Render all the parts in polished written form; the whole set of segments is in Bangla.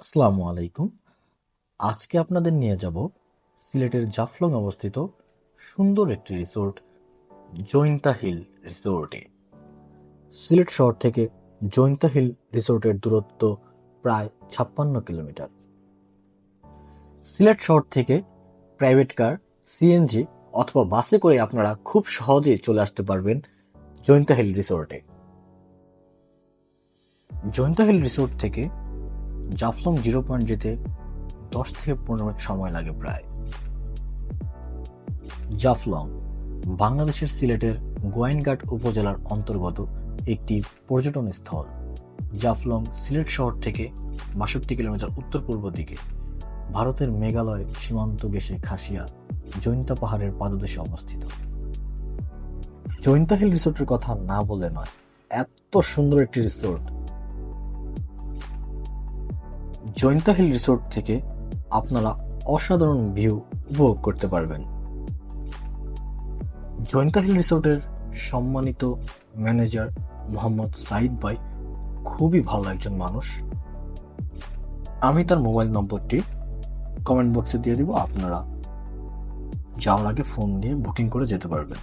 আসসালামু আলাইকুম। আজকে আপনাদের নিয়ে যাব সিলেটের জাফলং অবস্থিত সুন্দর একটি রিসোর্ট জৈন্তা হিল রিসোর্টে। সিলেট শহর থেকে জৈন্তা হিল রিসোর্টের দূরত্ব প্রায় 56 কিলোমিটার। সিলেট শহর থেকে প্রাইভেট কার, সিএনজি অথবা বাসে করে আপনারা খুব সহজেই চলে আসতে পারবেন জৈন্তা হিল রিসোর্টে। জৈন্তা হিল রিসোর্ট থেকে জাফলং জিরো পয়েন্ট যেতে 10 থেকে 15 মিনিট সময় লাগে প্রায়। জাফলং বাংলাদেশের সিলেটের গোয়াইনঘাট উপজেলার অন্তর্গত একটি পর্যটন স্থল। জাফলং সিলেট শহর থেকে 62 কিলোমিটার উত্তর-পূর্ব দিকে, ভারতের মেঘালয় সীমান্ত ঘেঁষে খাসিয়া জৈন্তা পাহাড়ের পাদদেশে অবস্থিত। জৈন্তা হিল রিসোর্টের কথা না বলে নয়, এত সুন্দর একটি রিসোর্ট। জৈন্তা হিল রিসোর্ট থেকে আপনারা অসাধারণ ভিউ উপভোগ করতে পারবেন। জৈন্তা হিল রিসোর্টের সম্মানিত ম্যানেজার মোহাম্মদ সাইদ ভাই খুবই ভালো একজন মানুষ। আমি তার মোবাইল নম্বরটি কমেন্ট বক্সে দিয়ে দিব, আপনারা যাওয়ার আগে ফোন দিয়ে বুকিং করে যেতে পারবেন।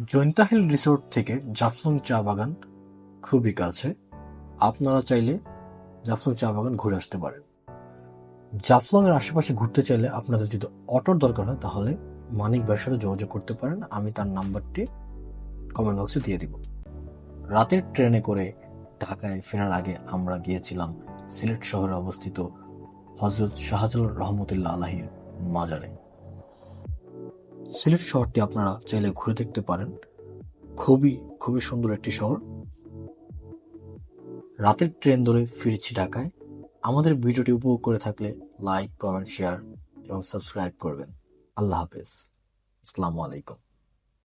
জৈন্তা হিল রিসোর্ট থেকে জাফলং চা বাগান খুবই কাছে, আপনারা চাইলে জাফলং চা বাগান ঘুরে আসতে পারেন। জাফলং এর আশেপাশে ঘুরতে চাইলে আপনাদের যদি অটোর দরকার হয় তাহলে মানিক ভাইয়ের সাথে যোগাযোগ করতে পারেন, আমি তার নাম্বারটি কমেন্ট বক্সে দিয়ে দিব। রাতের ট্রেনে করে ঢাকায় ফেরার আগে আমরা গিয়েছিলাম সিলেট শহরে অবস্থিত হযরত শাহজালাল রহমতুল্লাহ আলাইহির মাজারে। সিলেট শহরটি আপনারা চাইলে ঘুরে দেখতে পারেন, খুবই খুবই সুন্দর একটি শহর। রাতের ট্রেন ধরে ফিরছি ঢাকায়। আমাদের ভিডিওটি উপভোগ করে থাকলে লাইক, কমেন্ট, শেয়ার এবং সাবস্ক্রাইব করবেন। আল্লাহ হাফেজ। আসসালামু আলাইকুম।